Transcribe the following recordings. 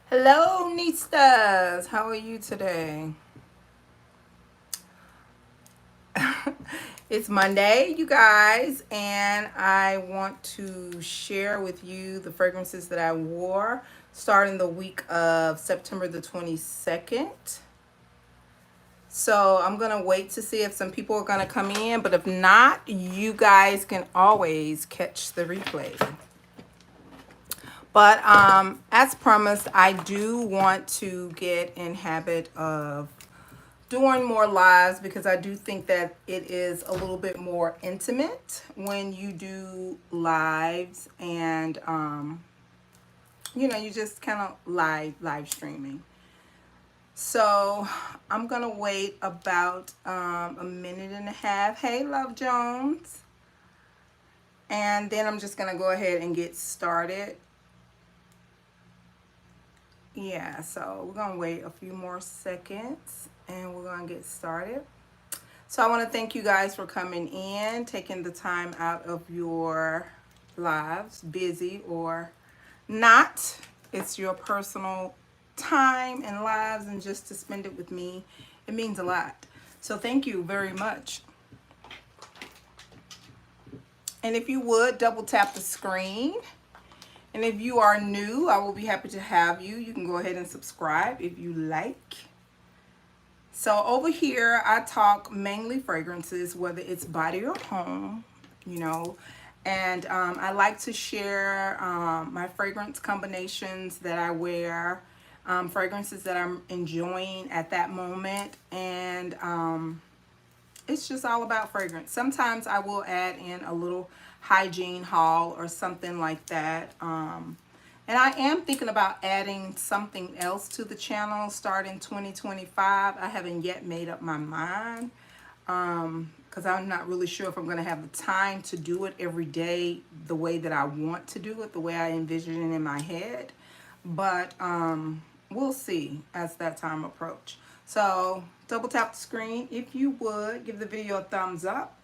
Hello, Nistas. How are you today? It's Monday, you guys, and I want to share with you the fragrances that I wore starting the week of September the 22nd. So I'm going to wait to see if some people are going to come in, but if not, you guys can always catch the replay. But as promised, I do want to get in habit of doing more lives because I do think that it is a little bit more intimate when you do lives and you just kind of live streaming. So I'm gonna wait about a minute and a half. Hey, Love Jones. And then I'm just gonna go ahead and get started. Yeah, so we're gonna wait a few more seconds and we're gonna get started. So I want to thank you guys for coming in, taking the time out of your lives, busy or not. It's your personal time and lives, and just to spend it with me, it means a lot. So thank you very much. And if you would, double tap the screen. And if you are new, I will be happy to have you. You can go ahead and subscribe if you like. So over here, I talk mainly fragrances, whether it's body or home, and I like to share my fragrance combinations that I wear, fragrances that I'm enjoying at that moment, and it's just all about fragrance. Sometimes I will add in a little hygiene haul or something like that. And I am thinking about adding something else to the channel starting 2025. I haven't yet made up my mind because I'm not really sure if I'm going to have the time to do it every day the way that I want to do it, the way I envision it in my head. But we'll see as that time approach. So double tap the screen if you would. Give the video a thumbs up.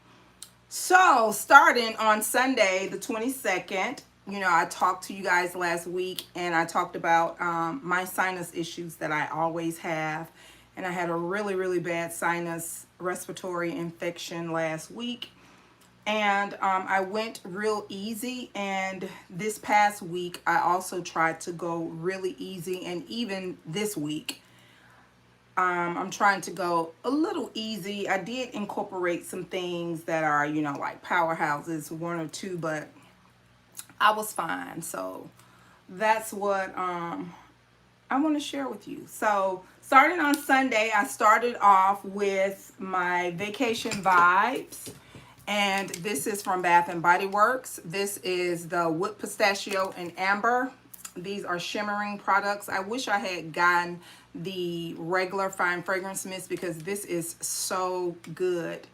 So starting on Sunday the 22nd, I talked to you guys last week and I talked about my sinus issues that I always have. And I had a really, really bad sinus respiratory infection last week. And I went real easy. And this past week, I also tried to go really easy. And even this week, I'm trying to go a little easy. I did incorporate some things that are, like powerhouses, one or two, but I was fine. So that's what I want to share with you. So starting on Sunday, I started off with my vacation vibes. And this is from Bath and Body Works. This is the Wood Pistachio and Amber. These are shimmering products. I wish I had gotten the regular fine fragrance mist because this is so good.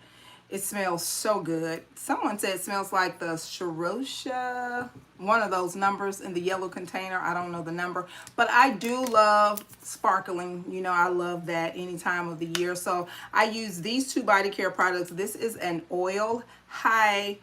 It smells so good. Someone said it smells like the Sharosha, one of those numbers in the yellow container. I don't know the number, but I do love sparkling. I love that any time of the year. So I use these two body care products. This is an oil high,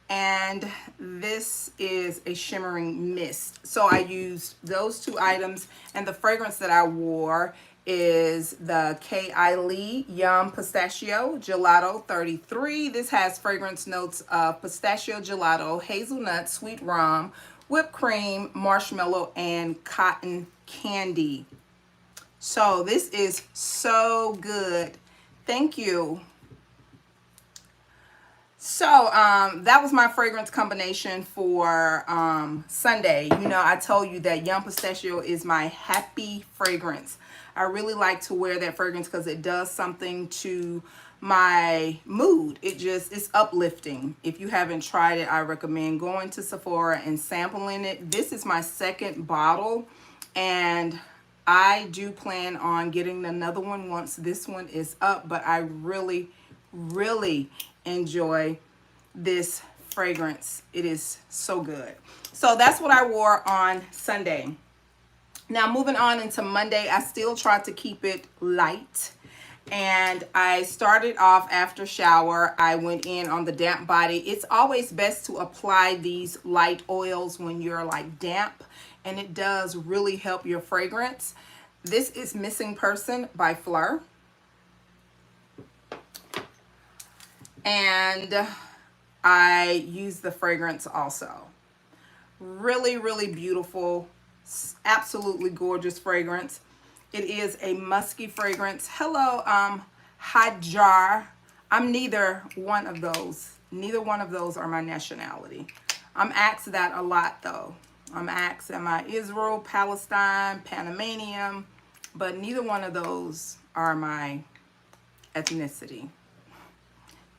and this is a shimmering mist. So I used those two items, and the fragrance that I wore is the K.I. Lee Yum Pistachio Gelato 33. This has fragrance notes of pistachio gelato, hazelnut, sweet rum, whipped cream, marshmallow, and cotton candy. So this is so good. Thank you. So that was my fragrance combination for Sunday. I told you that Yum Pistachio is my happy fragrance. I really like to wear that fragrance because it does something to my mood. It's uplifting. If you haven't tried it, I recommend going to Sephora and sampling it. This is my second bottle, and I do plan on getting another one once this one is up, but I really, really enjoy this fragrance. It is so good. So that's what I wore on Sunday. Now moving on into Monday, I still tried to keep it light. And I started off after shower. I went in on the damp body. It's always best to apply these light oils when you're like damp and it does really help your fragrance. This is Missing Person by Fleur. And I use the fragrance also. Really, really beautiful, absolutely gorgeous fragrance. It is a musky fragrance. Hello, Hajar. I'm neither one of those. Neither one of those are my nationality. I'm asked that a lot though. I'm asked, am I Israel, Palestine, Panamanian? But neither one of those are my ethnicity.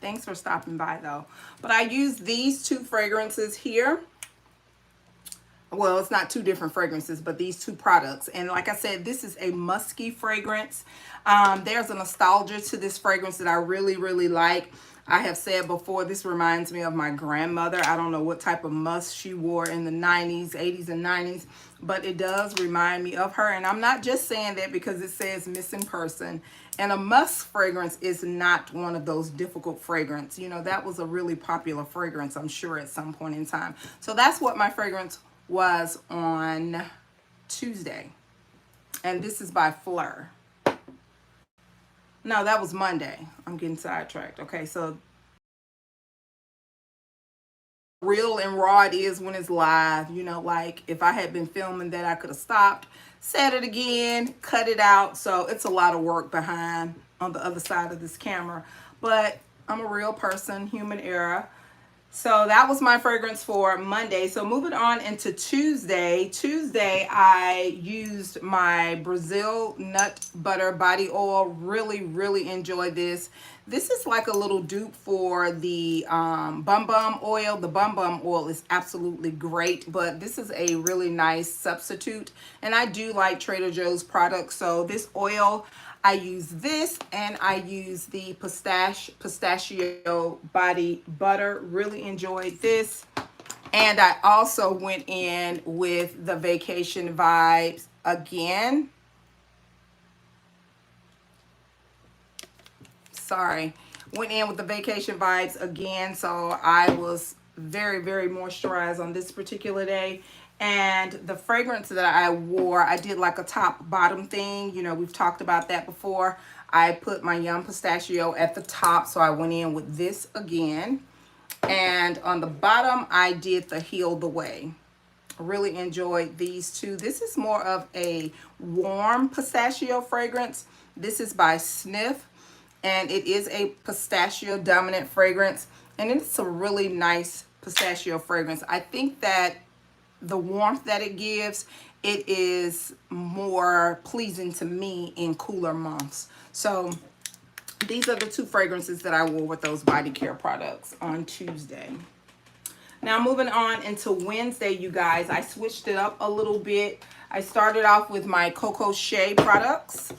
Thanks for stopping by though. But I use these two fragrances here. Well, it's not two different fragrances, but these two products. And like I said, this is a musky fragrance. There's a nostalgia to this fragrance that I really, really like. I have said before, this reminds me of my grandmother. I don't know what type of musk she wore in the 90s, 80s, and 90s, but it does remind me of her. And I'm not just saying that because it says Missing Person. And a musk fragrance is not one of those difficult fragrances. You know, that was a really popular fragrance, I'm sure, at some point in time. So that's what my fragrance was on Tuesday. And this is by Fleur. No, that was Monday. I'm getting sidetracked. Okay, so real and raw it is when it's live. You know, like if I had been filming that, I could have stopped, said it again, cut it out. So it's a lot of work behind on the other side of this camera. But I'm a real person, human error. So that was my fragrance for Monday. So moving on into Tuesday. Tuesday, I used my Brazil Nut Butter Body Oil. Really, really enjoyed this. This is like a little dupe for the Bum Bum oil. The Bum Bum oil is absolutely great, but this is a really nice substitute. And I do like Trader Joe's products. So this oil, I use this, and I use the pistachio body butter. Really enjoyed this. And I also went in with the Vacation Vibes again. Sorry. Went in with the Vacation Vibes again. So I was very, very moisturized on this particular day. And the fragrance that I wore, I did like a top bottom thing. You know, we've talked about that before. I put my Yum Pistachio at the top, so I went in with this again. And on the bottom, I did the Heal the Way. Really enjoyed these two. This is more of a warm pistachio fragrance. This is by Sniff, and it is a pistachio dominant fragrance. And it's a really nice pistachio fragrance. I think that the warmth that it gives, it is more pleasing to me in cooler months. So these are the two fragrances that I wore with those body care products on Tuesday. Now moving on into Wednesday, you guys, I switched it up a little bit. I started off with my Coco Shea products,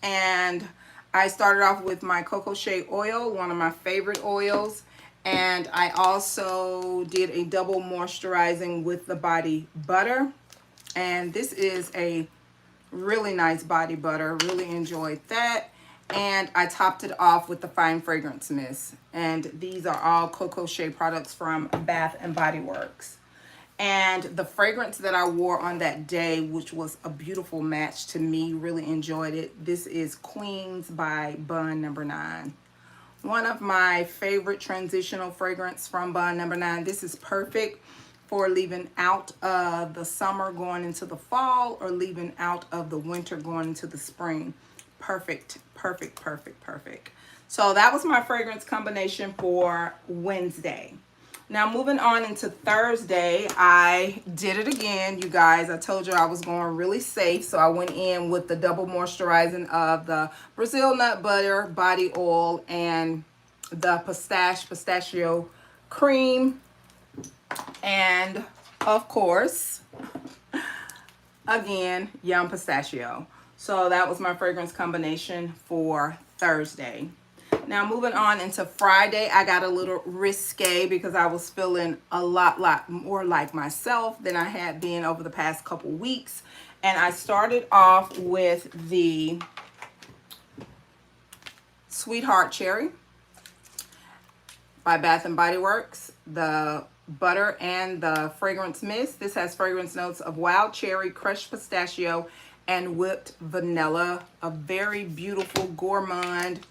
and I started off with my Coco Shea oil, one of my favorite oils. And I also did a double moisturizing with the body butter. And this is a really nice body butter. Really enjoyed that. And I topped it off with the Fine Fragrance Mist. And these are all Coco Shea products from Bath and Body Works. And the fragrance that I wore on that day, which was a beautiful match to me, really enjoyed it. This is Queens by Bun No. 9. One of my favorite transitional fragrance from Bun No. 9. This is perfect for leaving out of the summer going into the fall, or leaving out of the winter going into the spring. Perfect, perfect, perfect, perfect. So that was my fragrance combination for Wednesday. Now moving on into Thursday, I did it again, you guys. I told you I was going really safe, so I went in with the double moisturizing of the Brazil Nut Butter Body Oil and the Pistachio Cream. And of course, again, Yum Pistachio. So that was my fragrance combination for Thursday. Now moving on into Friday, I got a little risque because I was feeling a lot more like myself than I had been over the past couple weeks. And I started off with the Sweetheart Cherry by Bath and Body Works. The butter and the fragrance mist. This has fragrance notes of wild cherry, crushed pistachio, and whipped vanilla. A very beautiful, gourmand,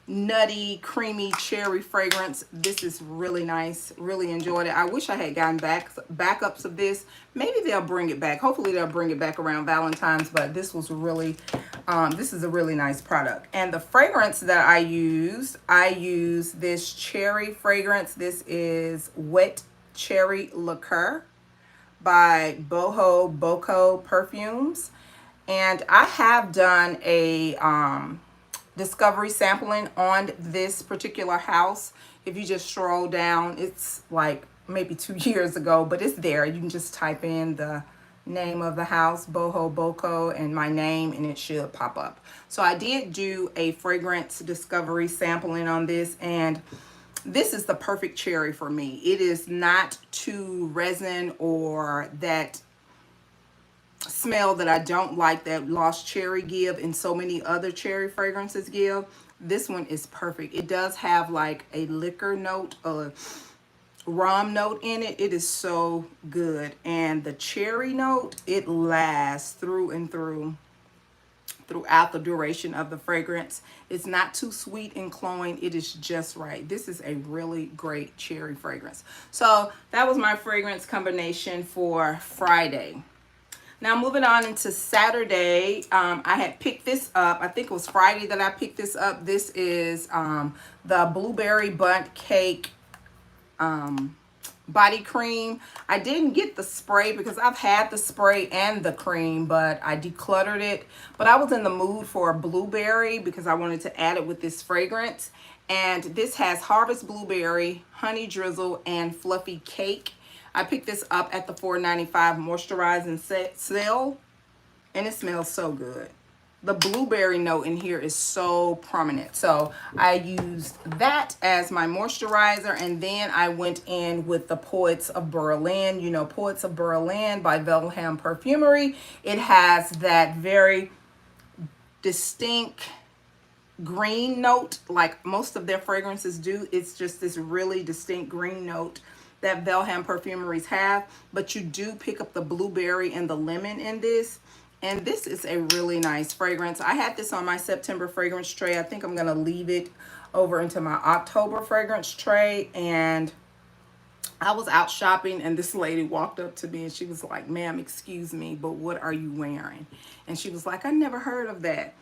nutty, creamy cherry fragrance. This is really nice. Really enjoyed it. I wish I had gotten backups of this. Maybe they'll bring it back. Hopefully they'll bring it back around Valentine's, but this was really this is a really nice product. And the fragrance that I used this cherry fragrance. This is Wet Cherry Liqueur by Boho Boko Perfumes. And I have done a discovery sampling on this particular house. If you just scroll down, it's like maybe 2 years ago, but it's there. You can just type in the name of the house, Boho Boko, and my name, and it should pop up. So I did do a fragrance discovery sampling on this, and this is the perfect cherry for me. It is not too resin or that smell that I don't like that Lost Cherry give and so many other cherry fragrances give. This one is perfect. It does have like a liquor note, a rum note in it. It is so good. And the cherry note, it lasts through and through throughout the duration of the fragrance. It's not too sweet and cloying. It is just right. This is a really great cherry fragrance. So that was my fragrance combination for Friday. Now moving on into Saturday, I had picked this up. I think it was Friday that I picked this up. This is the Blueberry Bundt Cake body cream. I didn't get the spray because I've had the spray and the cream, but I decluttered it. But I was in the mood for a blueberry because I wanted to add it with this fragrance. And this has harvest blueberry, honey drizzle, and fluffy cake. I picked this up at the $4.95 moisturizing sale, and it smells so good. The blueberry note in here is so prominent. So I used that as my moisturizer, and then I went in with the Poets of Berlin. You know, Poets of Berlin by Velham Perfumery. It has that very distinct green note like most of their fragrances do. It's just this really distinct green note that Velham Perfumeries have, but you do pick up the blueberry and the lemon in this. And this is a really nice fragrance. I had this on my September fragrance tray. I think I'm gonna leave it over into my October fragrance tray. And I was out shopping and this lady walked up to me and she was like, "Ma'am, excuse me, but what are you wearing?" And she was like, "I never heard of that."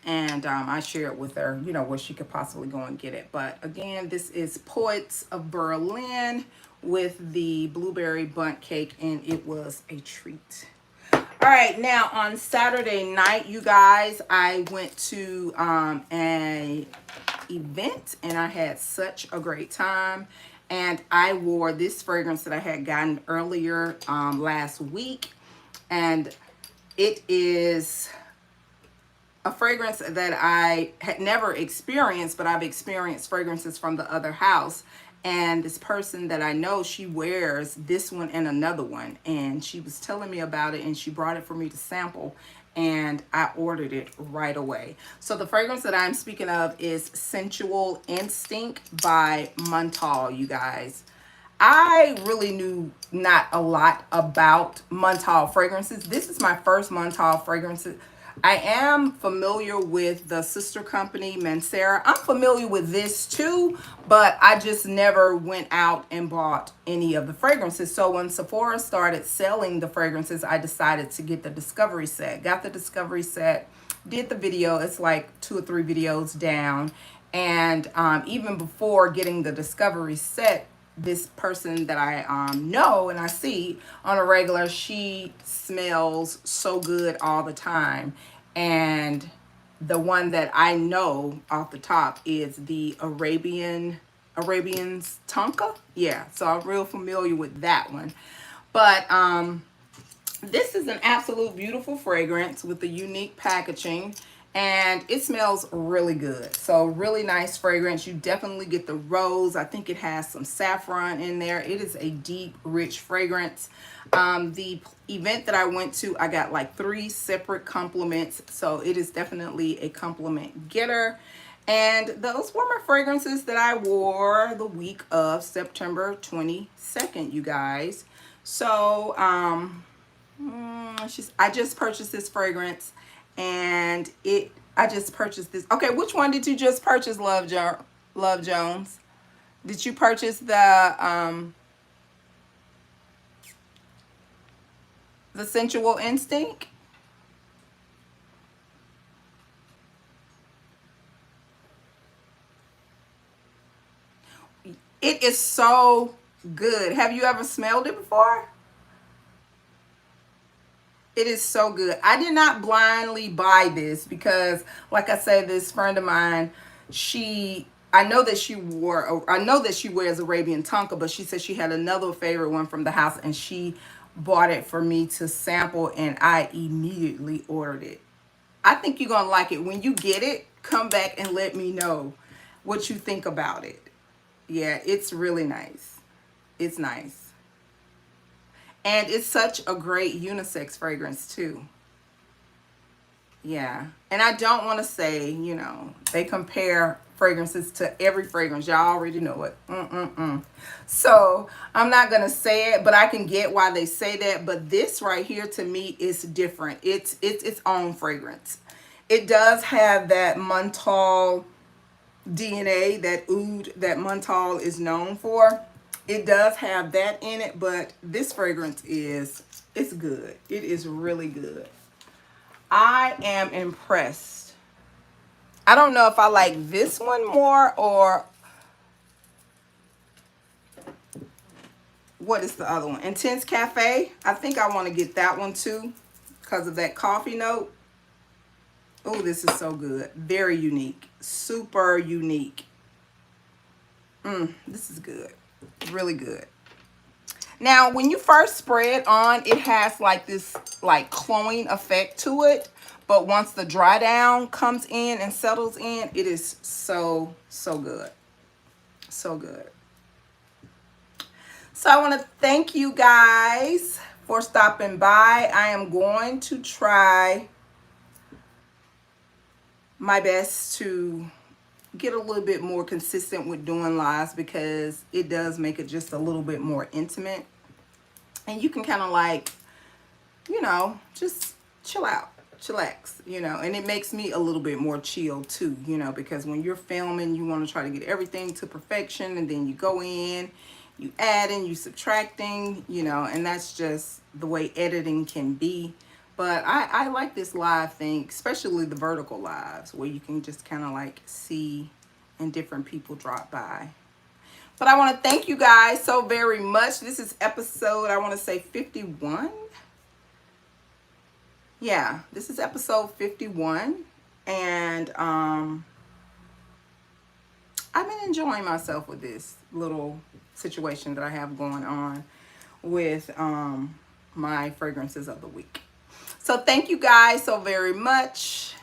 And I shared with her, you know, where she could possibly go and get it. But again, this is Poets of Berlin with the Blueberry Bundt Cake, and it was a treat. All right, now on Saturday night, you guys, I went to an event and I had such a great time. And I wore this fragrance that I had gotten earlier last week, and it is a fragrance that I had never experienced, but I've experienced fragrances from the other house. And this person that I know, she wears this one and another one. And she was telling me about it and she brought it for me to sample. And I ordered it right away. So the fragrance that I'm speaking of is Sensual Instinct by Santal, you guys. I really knew not a lot about Santal fragrances. This is my first Santal fragrance. I am familiar with the sister company, Mancera. I'm familiar with this too, but I just never went out and bought any of the fragrances. So when Sephora started selling the fragrances, I decided to get the discovery set. Got the discovery set, did the video. It's like 2 or 3 videos down. And even before getting the discovery set, this person that I know and I see on a regular, she smells so good all the time. And the one that I know off the top is the Arabian's Tonka. Yeah, so I'm real familiar with that one. But this is an absolute beautiful fragrance with the unique packaging. And it smells really good. So really nice fragrance. You definitely get the rose. I think it has some saffron in there. It is a deep, rich fragrance. The event that I went to, I got like 3 separate compliments. So it is definitely a compliment getter. And those were my fragrances that I wore the week of September 22nd, you guys. So, I just purchased this fragrance, and I just purchased this. Okay, which one did you just purchase, Love Jones? Did you purchase the Sensual Instinct? It is so good. Have you ever smelled it before? It is so good. I did not blindly buy this because, like I said, this friend of mine, I know that she wears Arabian Tonka, but she said she had another favorite one from the house, and she bought it for me to sample, and I immediately ordered it. I think you're gonna like it. When you get it, come back and let me know what you think about it. Yeah, it's really nice. It's nice. And it's such a great unisex fragrance too. Yeah. And I don't want to say, they compare fragrances to every fragrance. Y'all already know it. So I'm not going to say it, but I can get why they say that. But this right here to me is different. It's its own fragrance. It does have that menthol DNA, that oud that menthol is known for. It does have that in it, but this fragrance it's good. It is really good. I am impressed. I don't know if I like this one more, or what is the other one? Intense Cafe. I think I want to get that one too because of that coffee note. Oh, this is so good. Very unique. Super unique. This is good. Really good. Now, when you first spray it on, it has like this cloying effect to it. But once the dry down comes in and settles in, it is so good. So good. So I want to thank you guys for stopping by. I am going to try my best to get a little bit more consistent with doing lives, because it does make it just a little bit more intimate, and you can kind of just chill out, chillax, and it makes me a little bit more chill too, because when you're filming, you want to try to get everything to perfection, and then you go in, you adding, you subtracting, and that's just the way editing can be. But I like this live thing, especially the vertical lives where you can just kind of see and different people drop by. But I want to thank you guys so very much. This is episode, I want to say 51. Yeah, this is episode 51. And I've been enjoying myself with this little situation that I have going on with my fragrances of the week. So thank you guys so very much.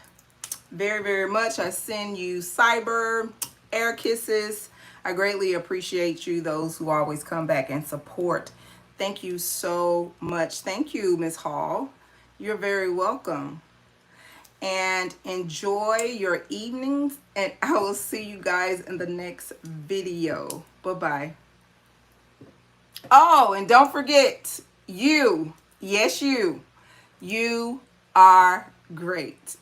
Very much. I send you cyber air kisses. I greatly appreciate you, those who always come back and support. Thank you so much. Thank you, Miss Hall. You're very welcome. And enjoy your evenings, and I will see you guys in the next video. Bye-bye. Oh, and don't forget, yes, you are great.